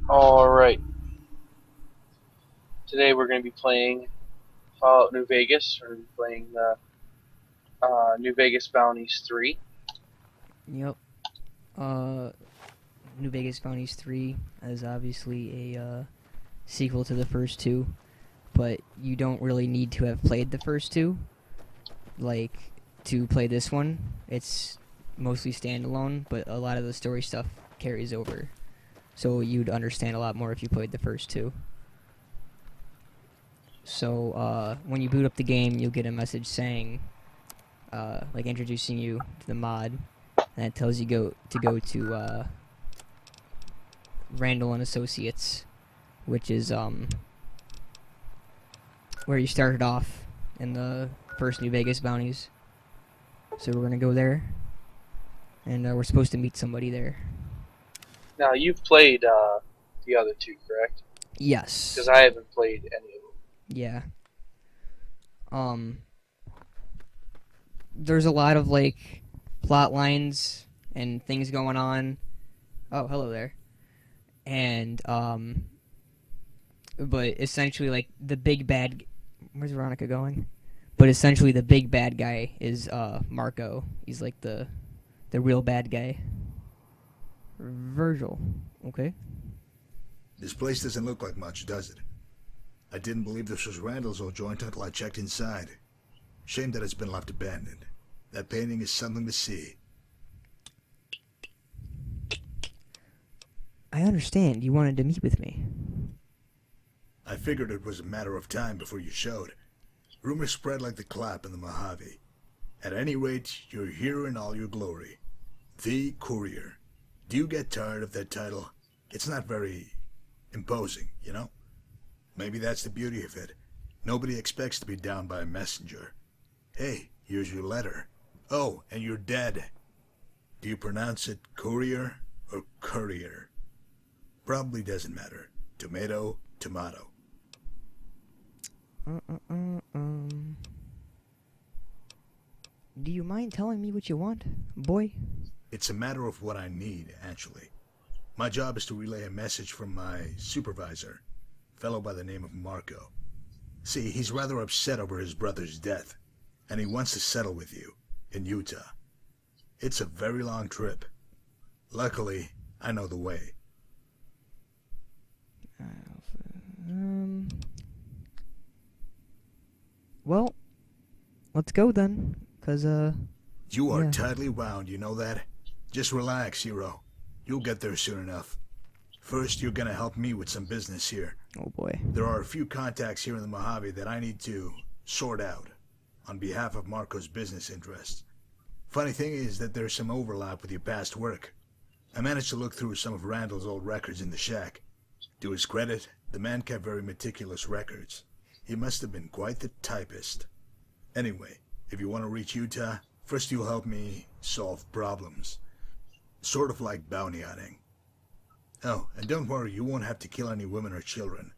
Alright, today we're going to be playing Fallout New Vegas. We're going to be playing the New Vegas Bounties 3. Yep. Uh, New Vegas Bounties 3 is obviously a sequel to the first two, but you don't really need to have played the first two, like, to play this one. It's mostly standalone, but a lot of the story stuff carries over. So you'd understand a lot more if you played the first two. So, when you boot up the game, you'll get a message saying, like, introducing you to the mod, and it tells you go to Randall and Associates, which is where you started off in the first New Vegas bounties. So we're gonna go there, and we're supposed to meet somebody there. Now, you've played the other two, correct? Because Yes. I haven't played any of them. Yeah. Um. There's a lot of like plot lines and things going on. Oh, hello there. And but essentially like the big bad. Where's Veronica going? But essentially the big bad guy is Marco. He's like the real bad guy. Virgil. Okay. This place doesn't look like much, does it? I didn't believe this was Randall's old joint until I checked inside. Shame that it's been left abandoned. That painting is something to see. I understand you wanted to meet with me. I figured it was a matter of time before you showed. Rumors spread like the clap in the Mojave. At any rate, you're here in all your glory. The Courier. Do you get tired of that title? It's not very imposing, you know? Maybe that's the beauty of it. Nobody expects to be downed by a messenger. Hey, here's your letter. Oh, and you're dead. Do you pronounce it courier or courier? Probably doesn't matter. Tomato, tomato. Uh, uh, uh, um. Do you mind telling me what you want, boy? It's a matter of what I need, actually. My job is to relay a message from my supervisor, a fellow by the name of Marco. See, he's rather upset over his brother's death, and he wants to settle with you, in Utah. It's a very long trip. Luckily, I know the way. Um. Well, let's go then, You are yeah. tightly wound, you know that? Just relax, hero. You'll get there soon enough. First, you're gonna help me with some business here. Oh boy. There are a few contacts here in the Mojave that I need to sort out on behalf of Marco's business interests. Funny thing is that there's some overlap with your past work. I managed to look through some of Randall's old records in the shack. To his credit, the man kept very meticulous records. He must have been quite the typist. Anyway, if you want to reach Utah, first you'll help me solve problems. Sort of like bounty hunting. Oh, and don't worry, you won't have to kill any women or children.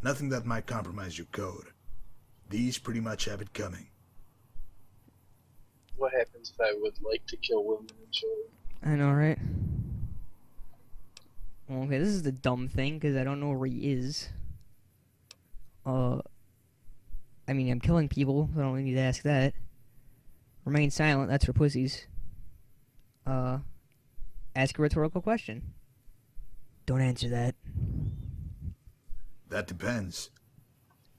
Nothing that might compromise your code. These pretty much have it coming. What happens if I would like to kill women and children? I know, right? Well, okay, this is the dumb thing, because I don't know where he is. I mean, I'm killing people, so I don't need to ask that. Remain silent, that's for pussies. Ask a rhetorical question. Don't answer that. That depends.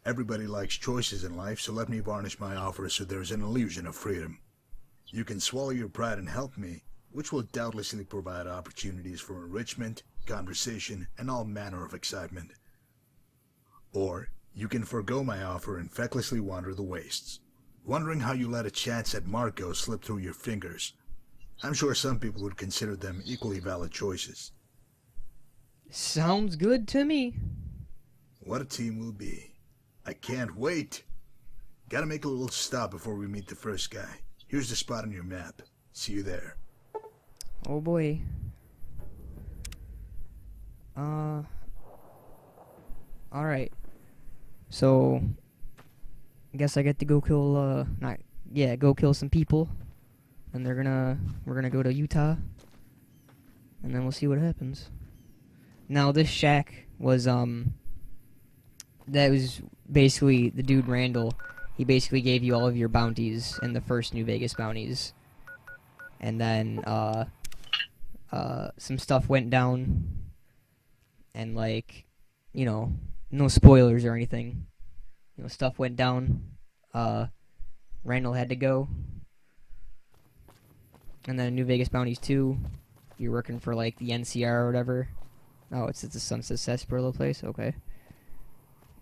Everybody likes choices in life, so let me varnish my offer so there's an illusion of freedom. You can swallow your pride and help me, which will doubtlessly provide opportunities for enrichment, conversation, and all manner of excitement. Or you can forego my offer and fecklessly wander the wastes, wondering how you let a chance at Marco slip through your fingers. I'm sure some people would consider them equally valid choices. Sounds good to me. What a team we'll be. I can't wait. Gotta make a little stop before we meet the first guy. Here's the spot on your map. See you there. Oh boy. Alright. So, I guess I get to go kill, go kill some people. And we're gonna go to Utah. And then we'll see what happens. Now this shack was that was basically the dude Randall. He basically gave you all of your bounties in the first New Vegas bounties, and then some stuff went down, and like, you know, no spoilers or anything. You know, stuff went down. Uh, Randall had to go, and then New Vegas bounties 2. You're working for like the NCR or whatever. Oh, it's the Sunset Sarsaparilla place. Okay.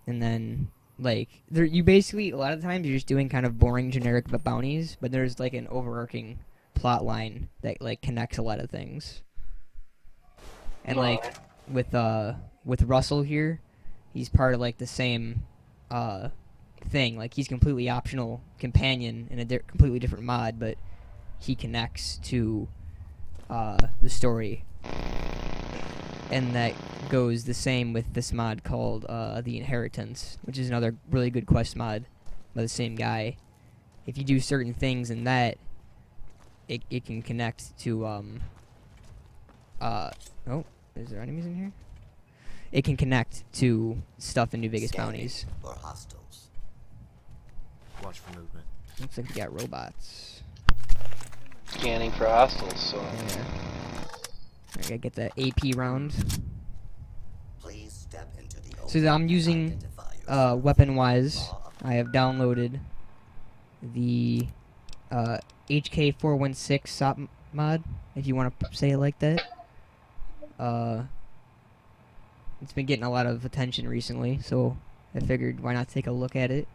And then like you basically a lot of times you're just doing kind of boring generic bounties, but there's like an overarching plot line that like connects a lot of things. And like with Russell here, he's part of like the same thing. Like he's completely optional companion in a completely different mod, but he connects to the story. And that goes the same with this mod called The Inheritance, which is another really good quest mod by the same guy. If you do certain things in that, it can connect to oh, is there enemies in here? It can connect to stuff in New Vegas bounties. Or hostiles. Watch for movement. Looks like we got robots. Scanning for hostiles, so Yeah. I gotta get that AP round. Please step into the So I'm using weapon-wise. I have downloaded the HK416 SOP mod, if you want to say it like that. It's been getting a lot of attention recently, so I figured why not take a look at it.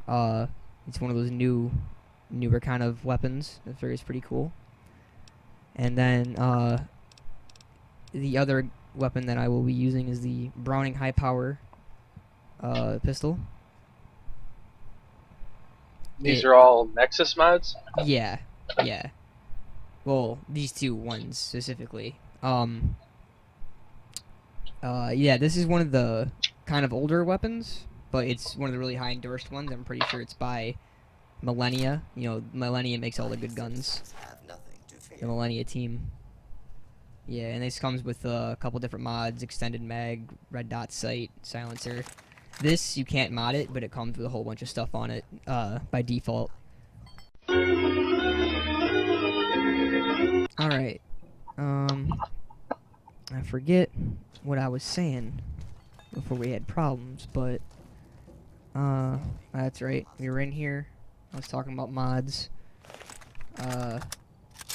It's one of those newer kind of weapons. I figure it's pretty cool. And then the other weapon that I will be using is the Browning high power pistol. these are all Nexus mods. Yeah. Well, these two ones specifically. Yeah, this is one of the kind of older weapons, but it's one of the really high endorsed ones. I'm pretty sure it's by Millennia. You know, Millennia makes all the good guns. The Millennia team. Yeah, and this comes with a couple different mods: extended mag, red dot sight, silencer. This you can't mod it, but it comes with a whole bunch of stuff on it by default. All right. I forget what I was saying before we had problems, but that's right. We were in here. I was talking about mods. I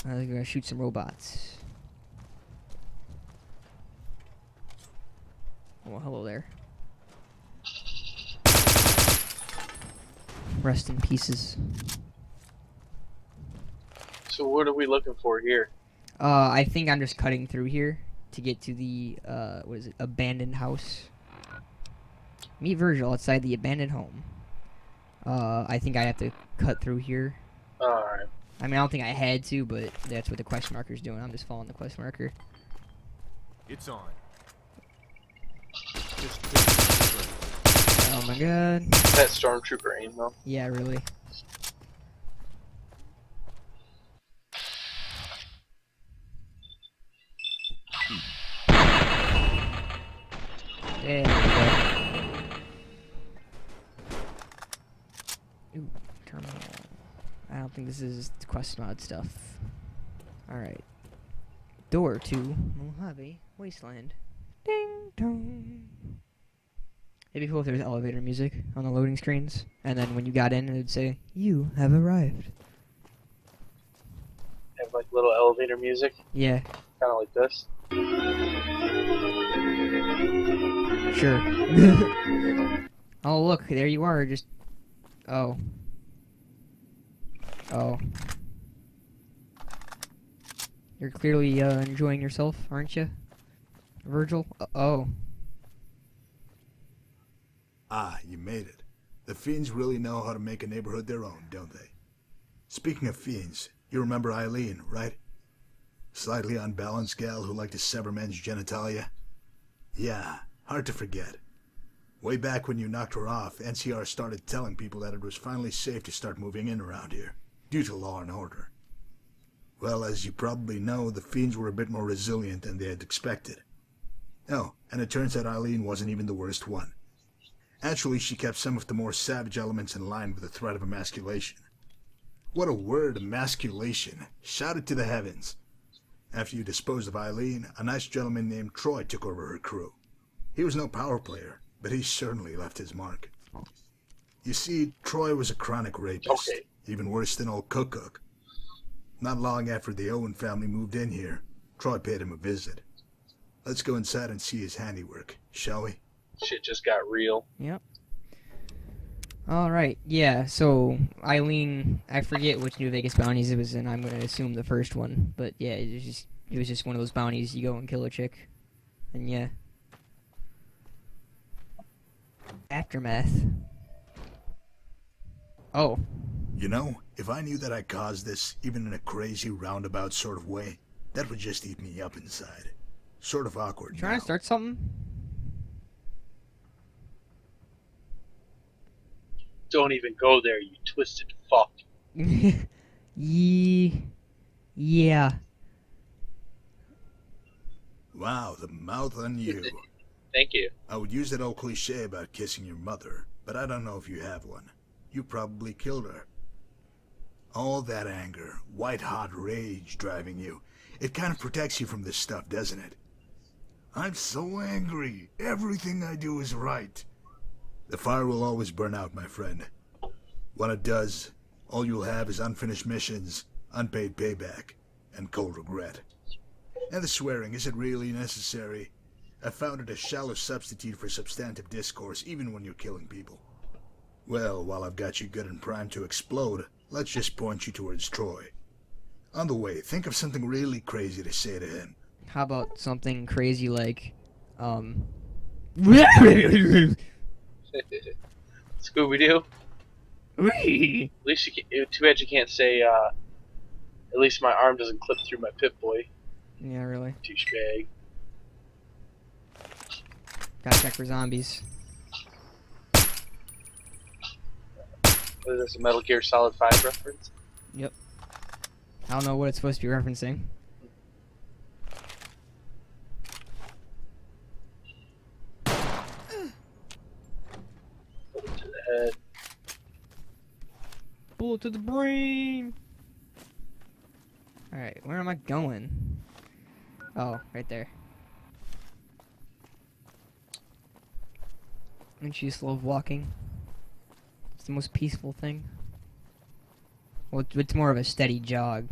was gonna shoot some robots. Oh, well, hello there. Rest in pieces. So what are we looking for here? I think I'm just cutting through here to get to the, what is it, abandoned house. Meet Virgil outside the abandoned home. I think I have to cut through here. Alright. I mean, I don't think I had to, but that's what the quest marker's doing. I'm just following the quest marker. It's on. Oh my god. That stormtrooper aim though. Yeah, really. There we go. Ooh, terminal. I don't think this is quest mod stuff. Alright. Door to Mojave Wasteland. Ding dong. It'd be cool if there was elevator music on the loading screens, and then when you got in, it would say, "You have arrived." Have like little elevator music, Yeah, kind of like this. sure. Oh, look, there you are. Just, oh. You're clearly enjoying yourself, aren't you, Virgil? Oh. Ah, you made it. The fiends really know how to make a neighborhood their own, don't they? Speaking of fiends, you remember Eileen, right? Slightly unbalanced gal who liked to sever men's genitalia? Yeah, hard to forget. Way back when you knocked her off, NCR started telling people that it was finally safe to start moving in around here, due to law and order. Well, as you probably know, the fiends were a bit more resilient than they had expected. Oh, and it turns out Eileen wasn't even the worst one. Actually, she kept some of the more savage elements in line with the threat of emasculation. What a word, emasculation. Shout it to the heavens. After you disposed of Eileen, a nice gentleman named Troy took over her crew. He was no power player, but he certainly left his mark. You see, Troy was a chronic rapist, Okay. even worse than old Cook. Not long after the Owen family moved in here, Troy paid him a visit. Let's go inside and see his handiwork, shall we? Shit just got real. Yep. Alright, yeah, so Eileen, I forget which New Vegas bounties it was in, I'm gonna assume the first one, but yeah, it was just one of those bounties, you go and kill a chick, and yeah. Aftermath. Oh. You know, if I knew that I caused this, even in a crazy roundabout sort of way, that would just eat me up inside. Sort of awkward Trying now. to start something? Don't even go there, you twisted fuck. Yeah. Wow, the mouth on you. Thank you. I would use that old cliche about kissing your mother, but I don't know if you have one. You probably killed her. All that anger, white-hot rage driving you, it kind of protects you from this stuff, doesn't it? I'm so angry. Everything I do is right. The fire will always burn out, my friend. When it does, all you'll have is unfinished missions, unpaid payback, and cold regret. And the swearing, is it really necessary? I found it a shallow substitute for substantive discourse, even when you're killing people. Well, while I've got you good and primed to explode, let's just point you towards Troy. On the way, think of something really crazy to say to him. How about something crazy like, Scooby-Doo? At least you can, too bad you can't say, at least my arm doesn't clip through my Pip-Boy. Yeah, really. Douchebag. Gotta check for zombies. What is this, a Metal Gear Solid 5 reference? Yep. I don't know what it's supposed to be referencing. Bullet to the head. Bullet to the brain! Alright, where am I going? Oh, right there. Don't you just love walking? It's the most peaceful thing. Well, it's more of a steady jog,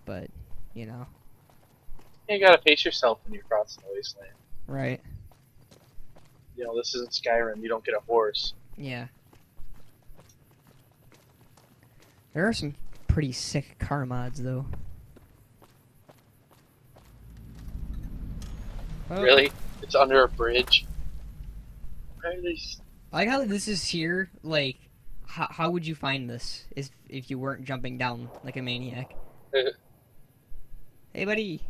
but, you know. You gotta pace yourself when you're crossing the wasteland. Right. You know, this isn't Skyrim, you don't get a horse. Yeah. There are some pretty sick car mods, though. Oh. Really? It's under a bridge? Why are these... I like how this is here, like, how would you find this if you weren't jumping down like a maniac? Hey, buddy.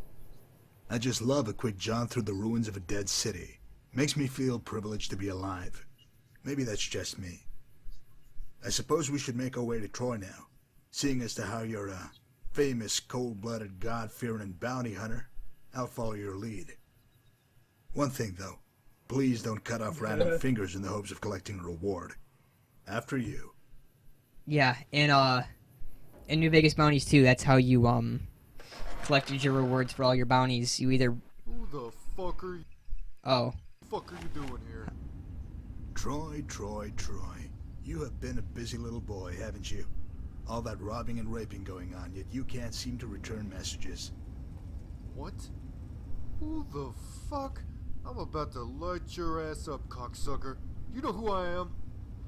I just love a quick jaunt through the ruins of a dead city. Makes me feel privileged to be alive. Maybe that's just me. I suppose we should make our way to Troy now. Seeing as to how you're a famous, cold-blooded, God-fearing bounty hunter, I'll follow your lead. One thing, though. Please don't cut off random fingers in the hopes of collecting a reward. After you. Yeah, and in New Vegas Bounties too, that's how you collected your rewards for all your bounties. You either Who the fuck are you? oh. Fuck are you doing here? Troy. You have been a busy little boy, haven't you? All that robbing and raping going on, yet you can't seem to return messages. What? Who the fuck? I'm about to light your ass up, cocksucker. You know who I am?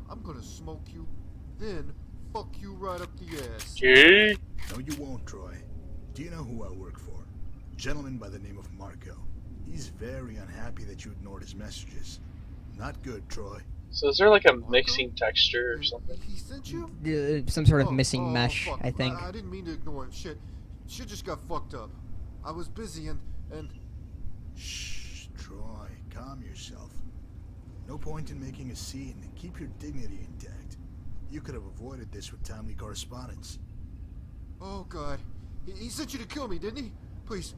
I'm gonna smoke you, then fuck you right up the ass. Gee? No, you won't, Troy. Do you know who I work for? A gentleman by the name of Marco. He's very unhappy that you ignored his messages. Not good, Troy. So is there like a mixing texture or something? He sent you? Some sort of Oh, missing oh, mesh, fuck. I think. I didn't mean to ignore him. Shit just got fucked up. I was busy and Shh, Troy, calm yourself. No point in making a scene. Keep your dignity intact. You could have avoided this with timely correspondence. oh god, he sent you to kill me, didn't he? Please,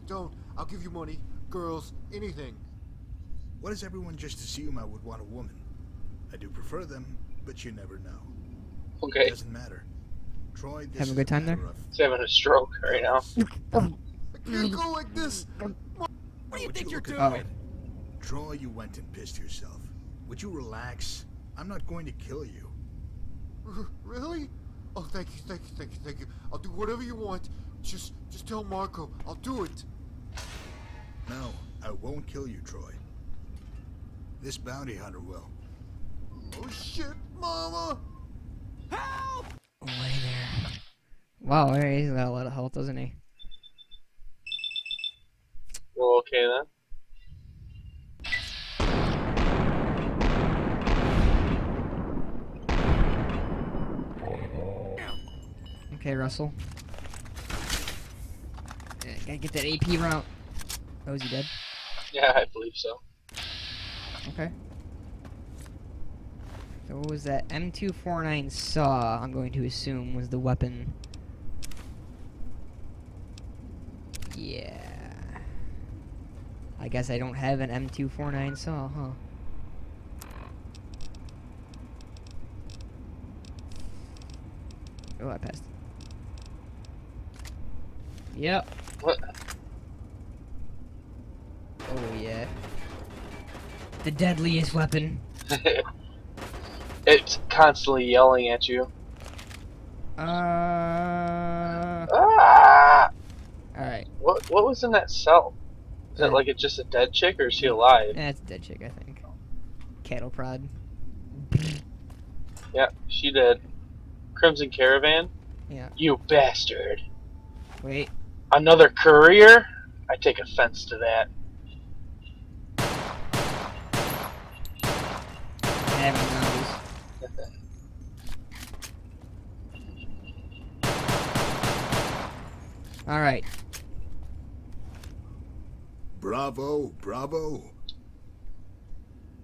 don't. I'll give you money. girls, anything. Why does everyone just assume I would want a woman? I do prefer them, but you never know. Okay. It doesn't matter. Troy, this Having a is good time matter there? of- He's having a stroke right now. I can't go like this. What do you think you're doing? Oh. Troy, you went and pissed yourself. Would you relax? I'm not going to kill you. Really? Oh, thank you, thank you, thank you, thank you. I'll do whatever you want. Just tell Marco. I'll do it. No, I won't kill you, Troy. This bounty hunter will. Oh shit, Mama! Oh, lay there. Wow, he's got a lot of health, doesn't he? Well, okay then. Okay, Russell. Yeah, gotta get that AP route. Oh, is he dead? Yeah, I believe so. Okay. So what was that? M249 saw, I'm going to assume, was the weapon. Yeah. I guess I don't have an M249 saw, huh? Oh, I passed. Yep. What? Oh, yeah. The deadliest weapon. It's constantly yelling at you. Ah! Alright. What was in that cell? Is that like just a dead chick, or is she alive? That's a dead chick, I think. Cattle prod. Yeah, she did. Crimson Caravan? Yeah. You bastard. Wait. Another courier? I take offense to that. Having zombies. Alright. Bravo, bravo.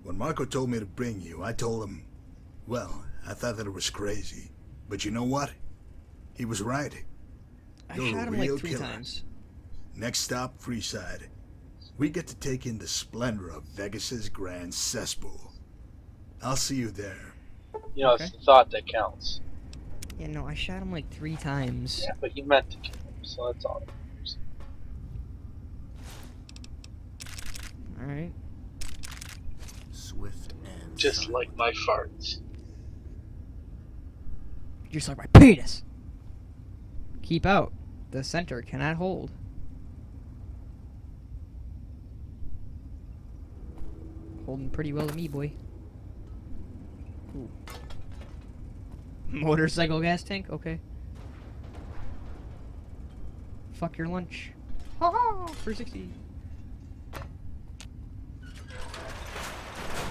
When Marco told me to bring you, I told him, well, I thought that it was crazy. But you know what? He was right. I You're shot a him like real 3 killer. times. Next stop, Freeside. We get to take in the splendor of Vegas's grand cesspool. I'll see you there. You know, Okay. it's the thought that counts. Yeah, no, I shot him like 3 times. Yeah, but you meant to kill him, so that's all that matters. Alright. Swift and Just silent. like my farts. Just like my penis! Keep out. The center cannot hold. Holding pretty well to me, boy. Ooh. Motorcycle gas tank? Okay. Fuck your lunch. Ha ha! 360.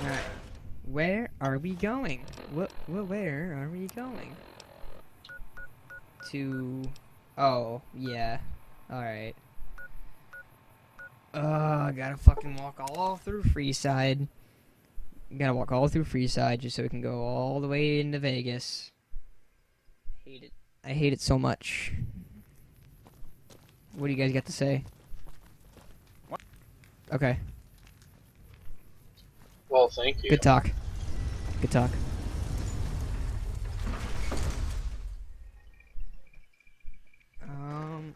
Alright. Where are we going? Where are we going? To... Oh, yeah. Alright. Gotta fucking walk all through Freeside. Gotta walk all through Freeside just so we can go all the way into Vegas. Hate it. I hate it so much. What do you guys got to say? Okay. Well, thank you. Good talk. Good talk.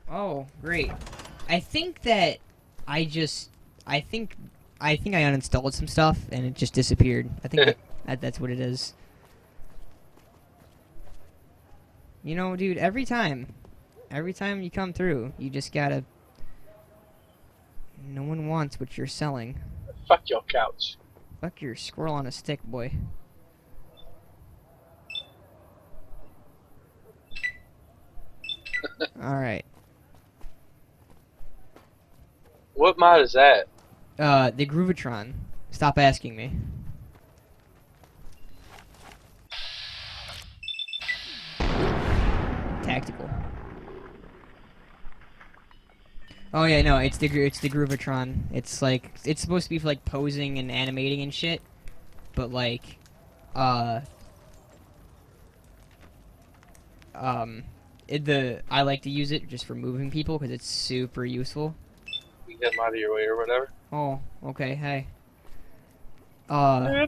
Oh, great. I think that I think I uninstalled some stuff and it just disappeared. I think that's what it is. You know, dude, every time you come through, you just gotta... No one wants what you're selling. Fuck your couch. Fuck your squirrel on a stick, boy. Alright. What mod is that? The Groovatron. Stop asking me. Tactical. Oh yeah, no, it's the Groovatron. It's like it's supposed to be for like posing and animating and shit, but like, I like to use it just for moving people because it's super useful. You get them out of your way or whatever. Oh, okay, hey.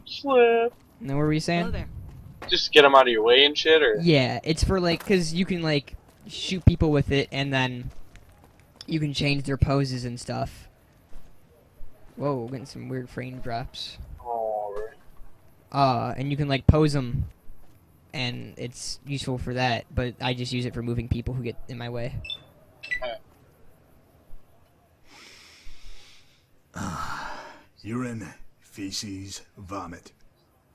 Slip. Now what were we saying? Hello there. Just get them out of your way and shit, or Yeah, it's for like, cause you can like shoot people with it, and then you can change their poses and stuff. Whoa, we're getting some weird frame drops. or And you can like pose them, and it's useful for that. But I just use it for moving people who get in my way. Urine, feces, vomit.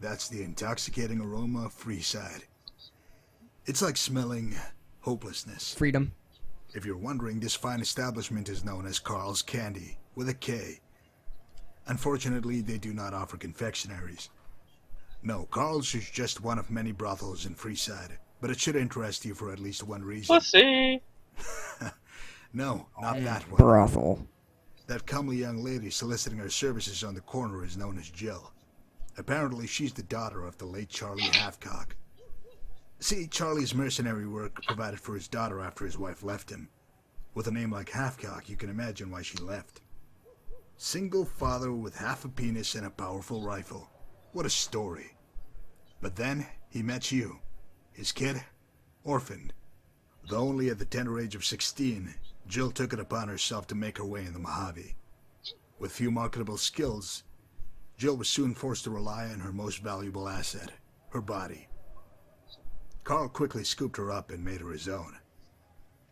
That's the intoxicating aroma of Freeside. It's like smelling hopelessness. Freedom. If you're wondering, this fine establishment is known as Carl's Candy, with a K. Unfortunately, they do not offer confectionaries. No, Carl's is just one of many brothels in Freeside, but it should interest you for at least one reason. pussy. No, not that one. Brothel. That comely young lady soliciting her services on the corner is known as Jill. Apparently, she's the daughter of the late Charlie Halfcock. See, Charlie's mercenary work provided for his daughter after his wife left him. With a name like Halfcock, you can imagine why she left. Single father with half a penis and a powerful rifle. What a story. But then, he met you. His kid, orphaned. Though only at the tender age of 16, Jill took it upon herself to make her way in the Mojave. With few marketable skills, Jill was soon forced to rely on her most valuable asset, her body. Carl quickly scooped her up and made her his own.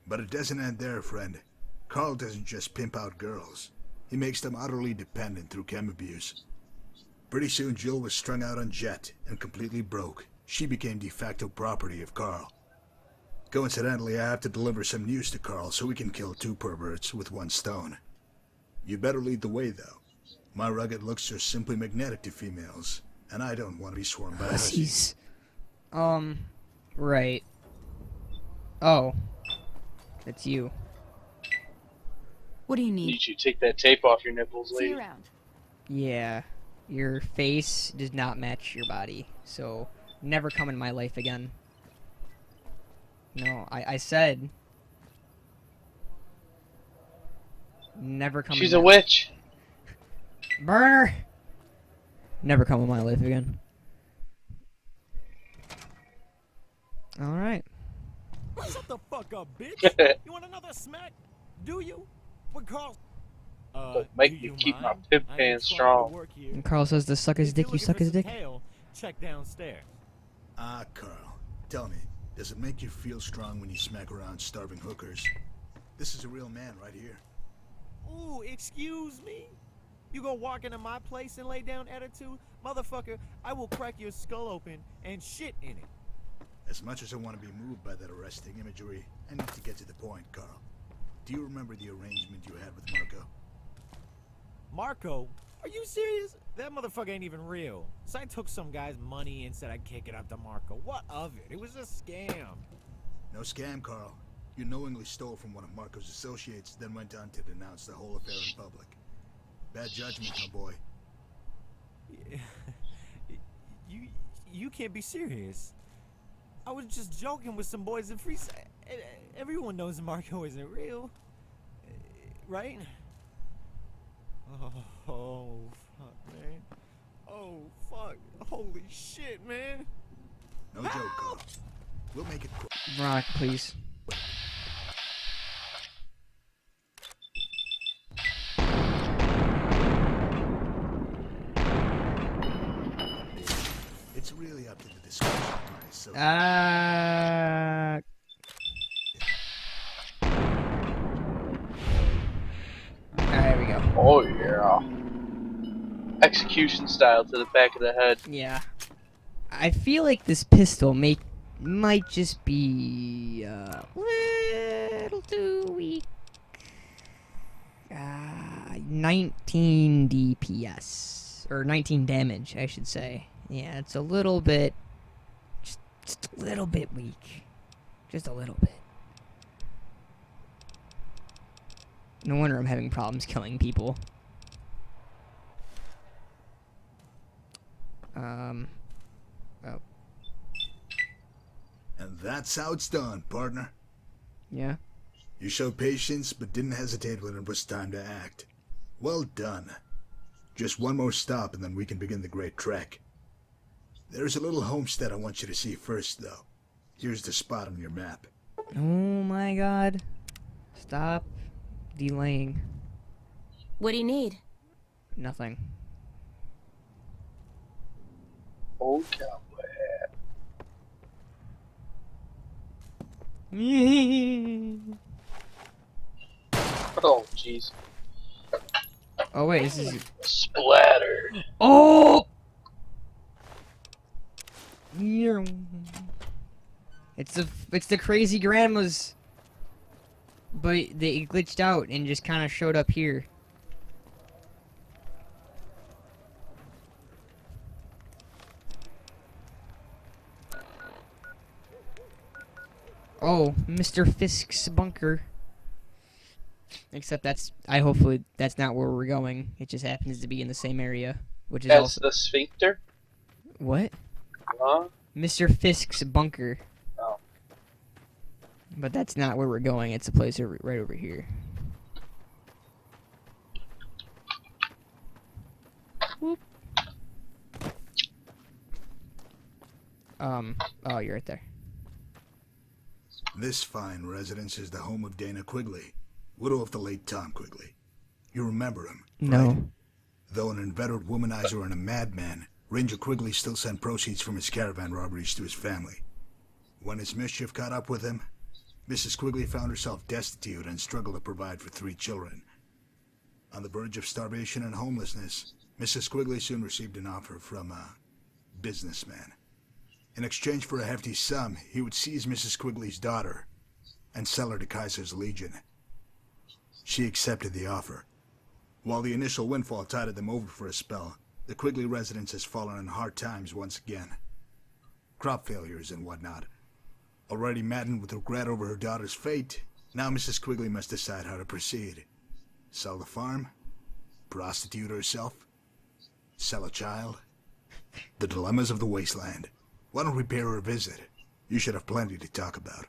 But it doesn't end there, friend. Carl doesn't just pimp out girls. He makes them utterly dependent through chem abuse. Pretty soon Jill was strung out on jet and completely broke. She became de facto property of Carl. Coincidentally, I have to deliver some news to Carl so we can kill two perverts with one stone. You better lead the way, though. My rugged looks are simply magnetic to females, and I don't want to be swarmed by hussies. Hussies. Right. Oh. That's you. What do you You need? should take that tape off your nipples, See you lady. around. Yeah. Your face does not match your body, so never come in my life again. No, I said never come She's in a my witch. Burner! Never come in my life again. Alright. Shut the fuck up, bitch! You want another smack? Do you? What Carl? But make do me you keep my mind? pimp I ain't pants trying to strong. work here. And Carl says to suck his If you're dick, you looking suck for his some dick. tail, check downstairs. Ah, Carl, tell me, does it make you feel strong when you smack around starving hookers? This is a real man right here. Ooh, excuse me? You go walk into my place and lay down attitude? Motherfucker, I will crack your skull open and shit in it. As much as I want to be moved by that arresting imagery, I need to get to the point, Carl. Do you remember the arrangement you had with Marco? Marco? Are you serious? That motherfucker ain't even real. So I took some guy's money and said I'd kick it up to Marco. What of it? It was a scam. No scam, Carl. You knowingly stole from one of Marco's associates, then went on to denounce the whole affair in public. Bad judgment, my boy. You can't be serious. I was just joking with some boys in Freeside. Everyone knows Marco isn't real, right? Oh fuck, man. Oh fuck. Holy shit, man. No joke, Carl. We'll make it quick. Veronica, please. It's really up to the discretion of my associate. There we go. Oh yeah. Execution style to the back of the head. Yeah. I feel like this pistol might just be a little too weak. 19 DPS. Or 19 damage, I should say. Yeah, it's a little bit... Just a little bit weak. Just a little bit. No wonder I'm having problems killing people. Oh. And that's how it's done, partner. Yeah? You showed patience, but didn't hesitate when it was time to act. Well done. Just one more stop and then we can begin the great trek. There's a little homestead I want you to see first, though. Here's the spot on your map. Oh my god. Stop delaying. What do you need? Nothing. Old cowboy hat. Oh, jeez. Oh wait, this is... Splatter. Oh! It's the crazy grandmas. But they glitched out and just kind of showed up here. Oh, Mr. Fisk's bunker. Except hopefully that's not where we're going. It just happens to be in the same area, which is That's also... the sphincter? What? Huh? Mr. Fisk's bunker. Oh. But that's not where we're going. It's a place right over here. Whoop. Oh, you're right there. This fine residence is the home of Dana Quigley, widow of the late Tom Quigley. You remember him, No. right? Though an inveterate womanizer and a madman, Ranger Quigley still sent proceeds from his caravan robberies to his family. When his mischief caught up with him, Mrs. Quigley found herself destitute and struggled to provide for 3 children. On the verge of starvation and homelessness, Mrs. Quigley soon received an offer from a businessman. In exchange for a hefty sum, he would seize Mrs. Quigley's daughter and sell her to Kaiser's Legion. She accepted the offer. While the initial windfall tided them over for a spell, the Quigley residence has fallen on hard times once again. Crop failures and whatnot. Already maddened with regret over her daughter's fate, now Mrs. Quigley must decide how to proceed. Sell the farm? Prostitute herself? Sell a child? The dilemmas of the wasteland. Why don't we pay her a visit? You should have plenty to talk about.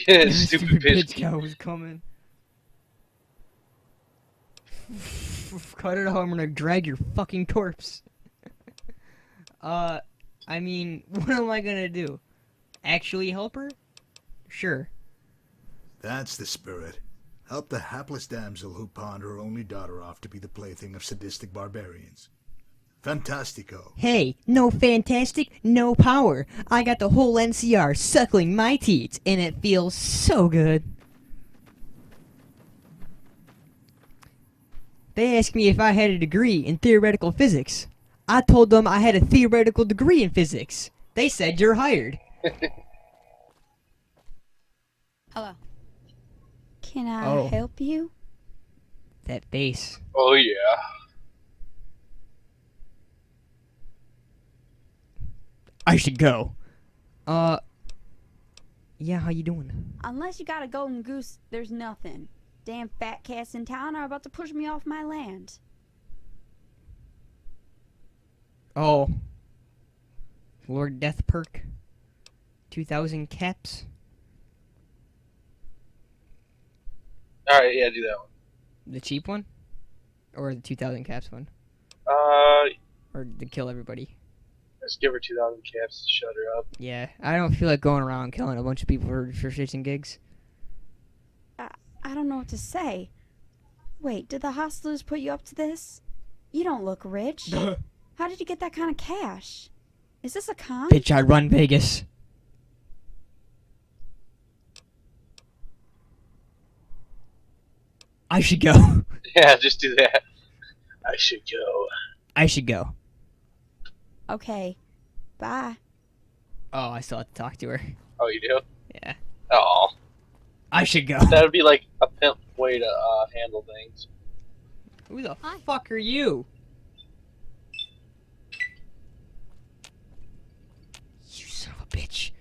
Stupid bitch. cow was coming. Cut it out, I'm gonna drag your fucking corpse. I mean, what am I gonna do? Actually help her? Sure. That's the spirit. Help the hapless damsel who pawned her only daughter off to be the plaything of sadistic barbarians. Fantastico. Hey, no fantastic, no power. I got the whole NCR suckling my teats, and it feels so good. They asked me if I had a degree in theoretical physics. I told them I had a theoretical degree in physics. They said you're hired. Hello. Can I Oh. help you? That face. Oh, yeah. I should go. Yeah, how you doing? Unless you got a golden goose, there's nothing. Damn fat cats in town are about to push me off my land. Oh. Lord Death Perk. 2,000 caps. Alright, yeah, do that one. The cheap one? Or the 2,000 caps one? Or to kill everybody? Let's give her 2,000 caps to shut her up. Yeah, I don't feel like going around killing a bunch of people for shits and gigs. I don't know what to say. Wait, did the hustlers put you up to this? You don't look rich. How did you get that kind of cash? Is this a con? Bitch, I run Vegas. I should go. Yeah, just do that. I should go. I should go. Okay. Bye. Oh, I still have to talk to her. Oh, you do? Yeah. Oh. I should go. That would be like a pimp way to handle things. Who the Hi. fuck are you? You son of a bitch.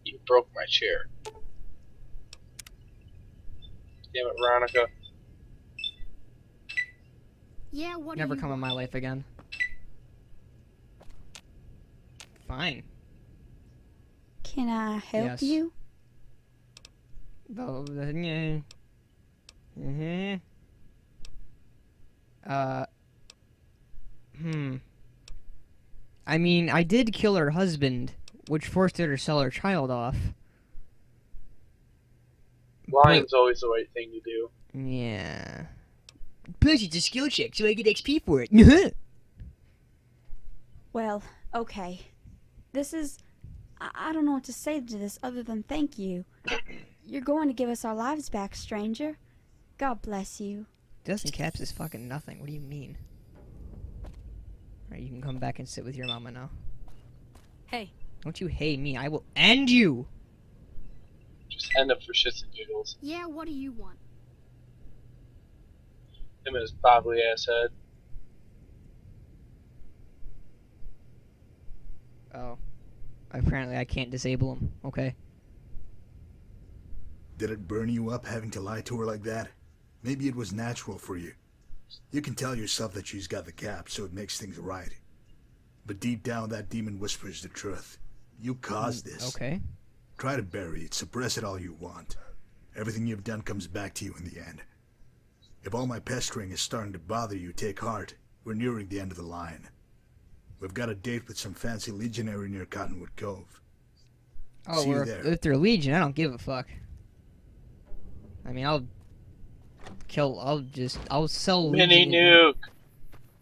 You broke my chair. Damn it, Veronica. Yeah, what Never do you come in my life again. Fine. Can I help Yes. you? Uh, I mean, I did kill her husband, which forced her to sell her child off. Lying's always the right thing to do. Yeah. Plus, it's a skill check, so I get XP for it. Well, okay. This is... I don't know what to say to this other than thank you. You're going to give us our lives back, stranger. God bless you. Dustin Caps is fucking nothing. What do you mean? Alright, you can come back and sit with your mama now. Hey. Don't you hate me. I will end you! Just end up for shits and giggles. Yeah, what do you want? Him and his bobbly ass head. Oh. Apparently I can't disable him. Okay. Did it burn you up having to lie to her like that? Maybe it was natural for you. You can tell yourself that she's got the cap, so it makes things right. But deep down, that demon whispers the truth. You caused this. Okay. Try to bury it, suppress it all you want. Everything you've done comes back to you in the end. If all my pestering is starting to bother you, take heart. We're nearing the end of the line. We've got a date with some fancy legionary near Cottonwood Cove. Oh, See you well, there. if they're Legion, I don't give a fuck. I mean, I'll sell Mini Legion. nuke!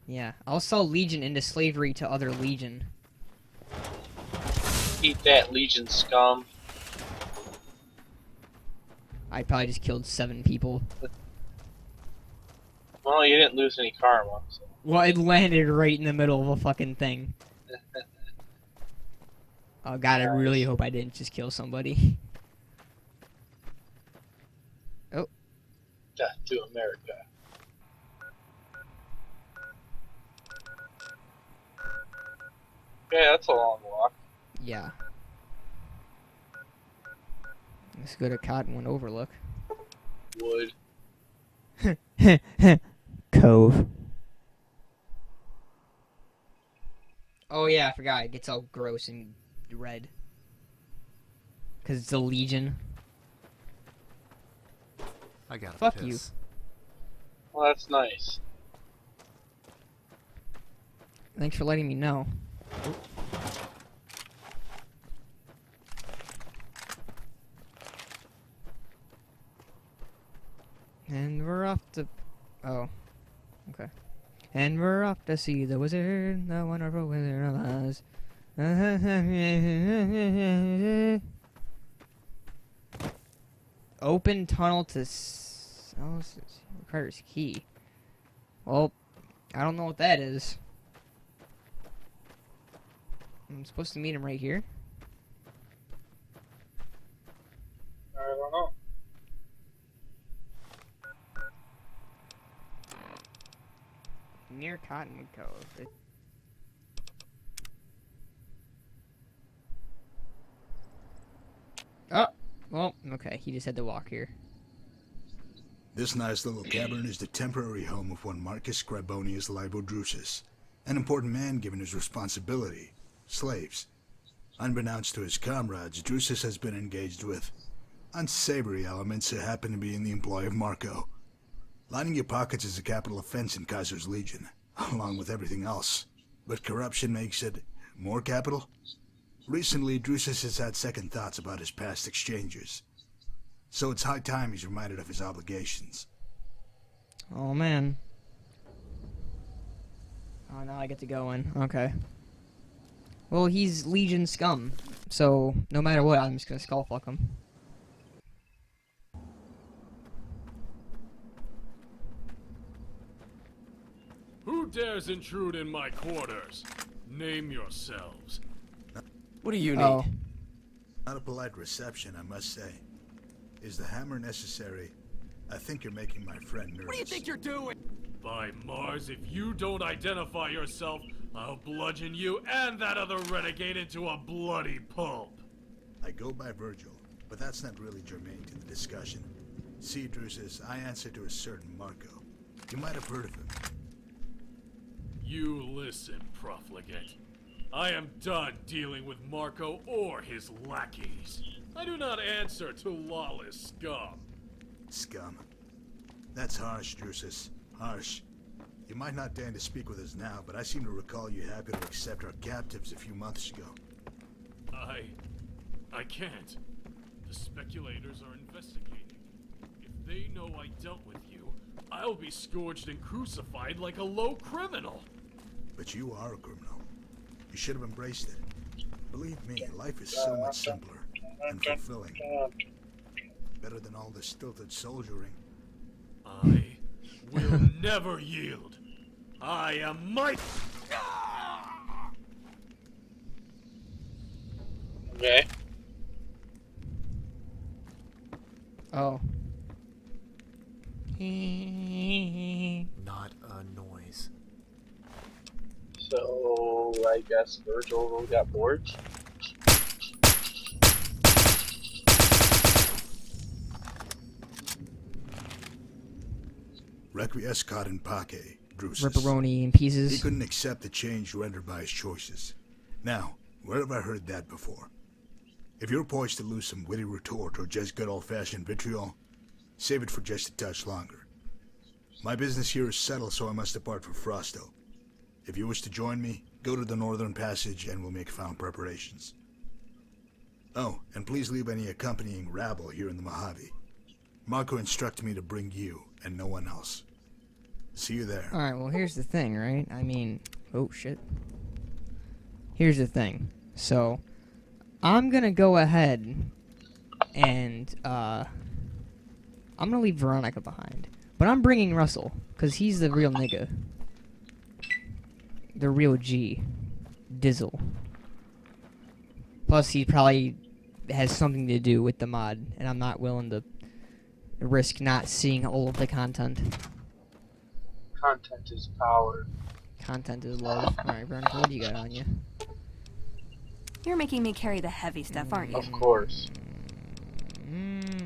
Yeah, I'll sell Legion into slavery to other Legion. Eat that Legion scum. I probably just killed 7 people. Well, you didn't lose any karma. So. Well, it landed right in the middle of a fucking thing. Oh god, I really hope I didn't just kill somebody. Oh. Death to America. Yeah, that's a long walk. Yeah. Let's go to Cottonwood Overlook. Wood. Cove. Oh yeah, I forgot. It gets all gross and red. Because it's a Legion. I got Fuck you. Well, that's nice. Thanks for letting me know. And we're off to... Oh. Okay. And we're off to see the wizard, the wonderful Wizard of Oz. Open tunnel to... Oh, this requires key. Well, I don't know what that is. I'm supposed to meet him right here. I don't know. Near Cottonwood Cove. Oh! Well, okay, he just had to walk here. This nice little cavern is the temporary home of one Marcus Scribonius Libodrusus, an important man given his responsibility. Slaves. Unbeknownst to his comrades, Drusus has been engaged with unsavory elements who happen to be in the employ of Marco. Lining your pockets is a capital offense in Kaiser's Legion, along with everything else. But corruption makes it more capital? Recently, Drusus has had second thoughts about his past exchanges. So it's high time he's reminded of his obligations. Oh, man. Oh, now I get to go in. Okay. Well, he's Legion scum, so no matter what, I'm just gonna skullfuck him. Who dares intrude in my quarters? Name yourselves. What do you need? Oh. Not a polite reception, I must say. Is the hammer necessary? I think you're making my friend nervous. What do you think you're doing? By Mars, if you don't identify yourself, I'll bludgeon you and that other renegade into a bloody pulp. I go by Virgil, but that's not really germane to the discussion. See, Drusus, I answer to a certain Marco. You might have heard of him. You listen, profligate. I am done dealing with Marco or his lackeys. I do not answer to lawless scum. Scum. That's harsh, Drusus. Harsh. You might not deign to speak with us now, but I seem to recall you happy to accept our captives a few months ago. I can't. The speculators are investigating. If they know I dealt with you, I'll be scourged and crucified like a low criminal. But you are a criminal. You should have embraced it. Believe me, life is so much simpler and fulfilling. Better than all this stilted soldiering. I will never yield. I am mighty. Okay. Oh. Not a noise. So I guess Virgil got bored. Requiescat in pace, Drusus. Ripperoni in He pieces. couldn't accept the change rendered by his choices. Now, where have I heard that before? If you're poised to lose some witty retort or just good old-fashioned vitriol, save it for just a touch longer. My business here is settled, so I must depart for Frosto. If you wish to join me, go to the Northern Passage and we'll make final preparations. Oh, and please leave any accompanying rabble here in the Mojave. Marco instructed me to bring you and no one else. See you there. Alright, well, here's the thing, right? I mean, oh shit. Here's the thing. So, I'm gonna go ahead and, I'm gonna leave Veronica behind. But I'm bringing Russell, because he's the real nigga. The real G. Dizzle. Plus, he probably has something to do with the mod, and I'm not willing to risk not seeing all of the content. Content is power. Content is love. Alright, Veronica, what do you got on you? You're making me carry the heavy stuff, aren't you? Of course.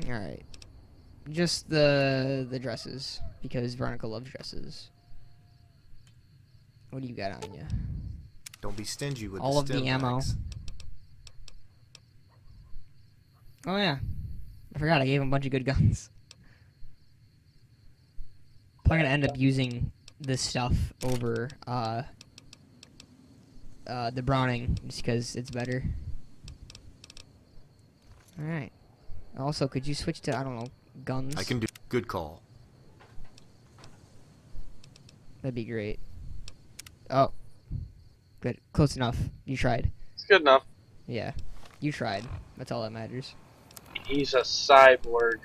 Alright. Just the dresses, because Veronica loves dresses. What do you got on you? Don't be stingy with All the of the stim ammo. packs. Oh yeah. I forgot I gave him a bunch of good guns. I'm gonna end up using this stuff over the Browning just because it's better. Alright. Also, could you switch to, I don't know, guns? I can do. Good call. That'd be great. Oh. Good. Close enough. You tried. It's good enough. Yeah. You tried. That's all that matters. He's a cyborg.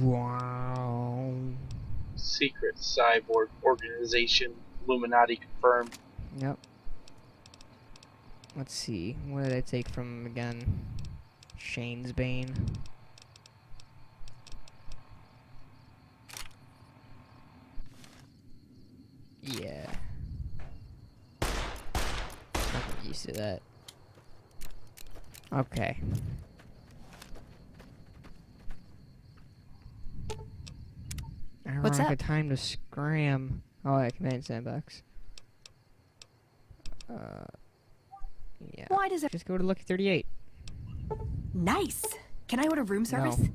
Wow. Secret cyborg organization. Illuminati confirmed. Yep. Let's see. What did I take from him again? Shane's Bane. Yeah. I'm used to that. Okay. What's Veronica, up? time to scram. Oh, yeah, command sandbox. Yeah. Why does it... Just go to Lucky 38. Nice! Can I order room service? No.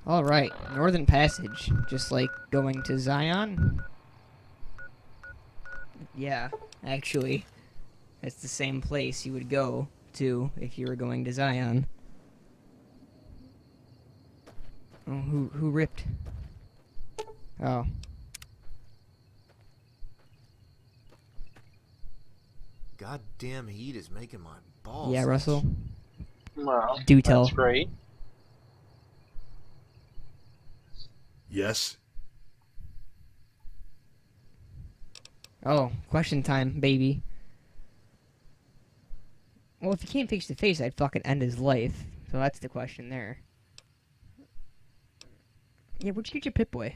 Alright, Northern Passage. Just like going to Zion? Yeah, actually. It's the same place you would go to if you were going to Zion. Oh, who ripped? Oh. Goddamn heat is making my balls. Yeah, Russell? Well, Do tell. that's great. Yes? Oh, question time, baby. Well, if you can't face to face, I'd fucking end his life. So that's the question there. Yeah, where'd you get your Pip-Boy?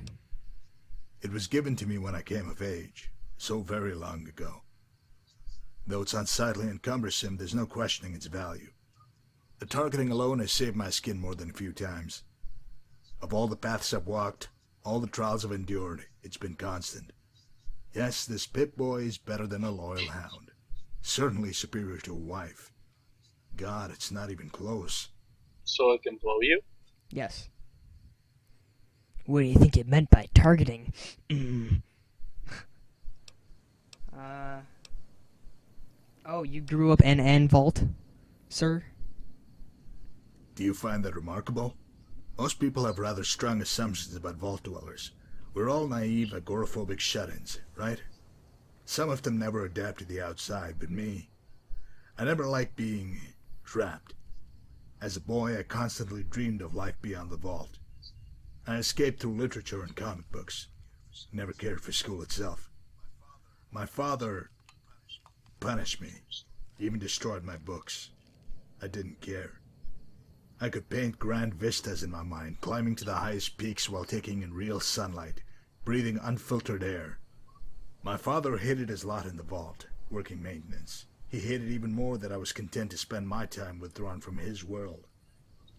It was given to me when I came of age, so very long ago. Though it's unsightly and cumbersome, there's no questioning its value. The targeting alone has saved my skin more than a few times. Of all the paths I've walked, all the trials I've endured, it's been constant. Yes, this Pip-Boy is better than a loyal hound. Certainly superior to a wife. God, it's not even close. So it can blow you? Yes. What do you think it meant by targeting? Oh, you grew up in an vault, sir? Do you find that remarkable? Most people have rather strong assumptions about vault dwellers. We're all naive, agoraphobic shut-ins, right? Some of them never adapt to the outside, but me, I never liked being trapped. As a boy, I constantly dreamed of life beyond the vault. I escaped through literature and comic books. Never cared for school itself. My father punished me. He even destroyed my books. I didn't care. I could paint grand vistas in my mind, climbing to the highest peaks while taking in real sunlight, breathing unfiltered air. My father hated his lot in the vault, working maintenance. He hated even more that I was content to spend my time withdrawn from his world.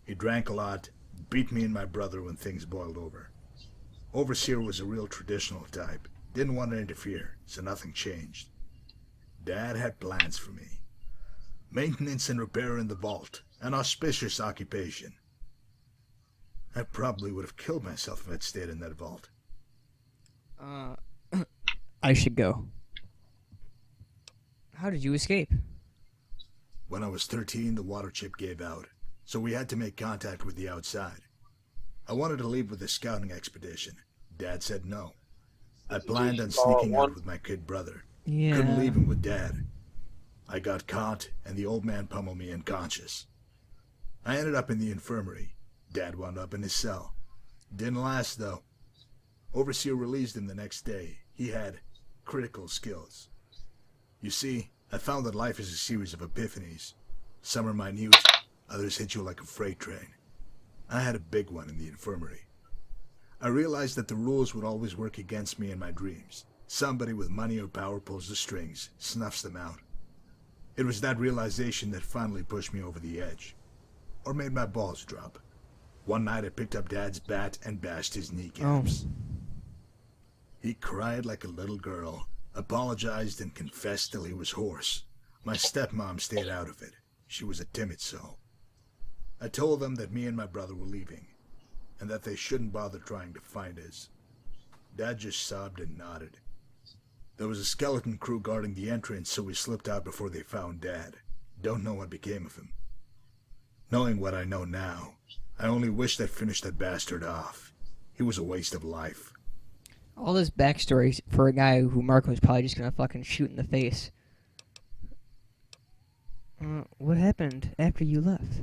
He drank a lot, beat me and my brother when things boiled over. Overseer was a real traditional type, didn't want to interfere, so nothing changed. Dad had plans for me. Maintenance and repair in the vault, an auspicious occupation. I probably would have killed myself if I'd stayed in that vault. I should go. How did you escape? When I was 13, the water chip gave out, so we had to make contact with the outside. I wanted to leave with the scouting expedition. Dad said no. I planned on sneaking out with my kid brother. Yeah. Couldn't leave him with Dad. I got caught, and the old man pummeled me unconscious. I ended up in the infirmary. Dad wound up in his cell. Didn't last, though. Overseer released him the next day. He had critical skills. You see, I found that life is a series of epiphanies. Some are minute, others hit you like a freight train. I had a big one in the infirmary. I realized that the rules would always work against me in my dreams. Somebody with money or power pulls the strings, snuffs them out. It was that realization that finally pushed me over the edge. Or made my balls drop. One night I picked up Dad's bat and bashed his kneecaps. He cried like a little girl, apologized and confessed till he was hoarse. My stepmom stayed out of it. She was a timid soul. I told them that me and my brother were leaving, and that they shouldn't bother trying to find us. Dad just sobbed and nodded. There was a skeleton crew guarding the entrance, so we slipped out before they found Dad. Don't know what became of him. Knowing what I know now, I only wish they'd finished that bastard off. He was a waste of life. All this backstory for a guy who Marco's probably just gonna fucking shoot in the face. What happened after you left?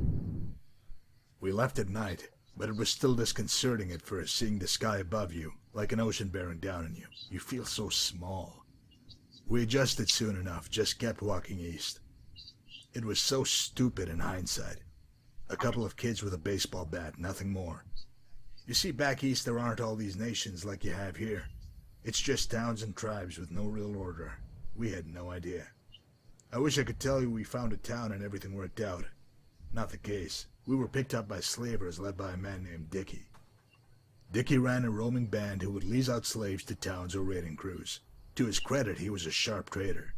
We left at night, but it was still disconcerting at first, seeing the sky above you, like an ocean bearing down on you. You feel so small. We adjusted soon enough, just kept walking east. It was so stupid in hindsight. A couple of kids with a baseball bat, nothing more. You see, back east there aren't all these nations like you have here. It's just towns and tribes with no real order. We had no idea. I wish I could tell you we found a town and everything worked out. Not the case. We were picked up by slavers led by a man named Dickie. Dickie ran a roaming band who would lease out slaves to towns or raiding crews. To his credit, he was a sharp trader.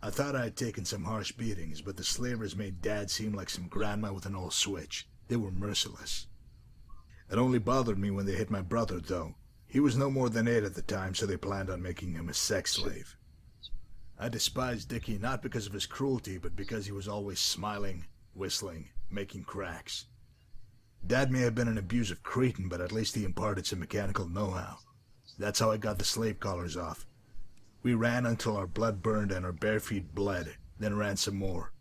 I thought I had taken some harsh beatings, but the slavers made Dad seem like some grandma with an old switch. They were merciless. It only bothered me when they hit my brother, though. He was no more than 8 at the time, so they planned on making him a sex slave. I despised Dickie not because of his cruelty, but because he was always smiling, whistling, making cracks. Dad may have been an abusive cretin, but at least he imparted some mechanical know-how. That's how I got the slave collars off. We ran until our blood burned and our bare feet bled, then ran some more.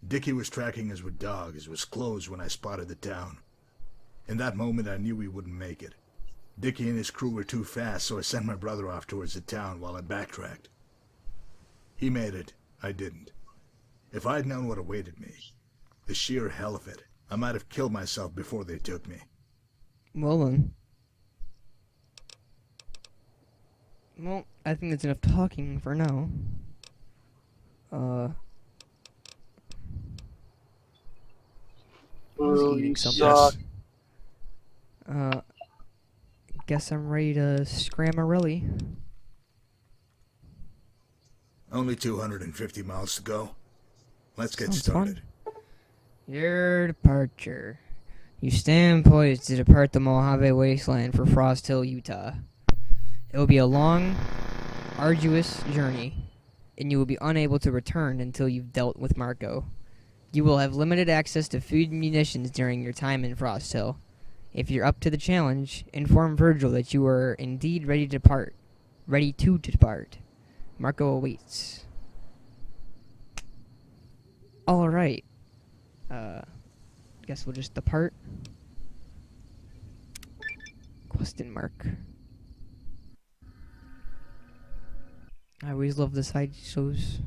Dickie was tracking us with dogs. It was closed when I spotted the town. In that moment, I knew we wouldn't make it. Dickie and his crew were too fast, so I sent my brother off towards the town while I backtracked. He made it. I didn't. If I'd known what awaited me, the sheer hell of it, I might have killed myself before they took me. Well then. Well, I think that's enough talking for now. Will, eating you something. suck. Guess I'm ready to scramarelli. Only 250 miles to go. Let's get Sounds started. fun. Your departure. You stand poised to depart the Mojave Wasteland for Frost Hill, Utah. It will be a long, arduous journey, and you will be unable to return until you've dealt with Marco. You will have limited access to food and munitions during your time in Frost Hill. If you're up to the challenge, inform Virgil that you are indeed ready to depart. Ready to depart. Marco awaits. Alright. Guess we'll just depart. Question mark. I always love the side shows.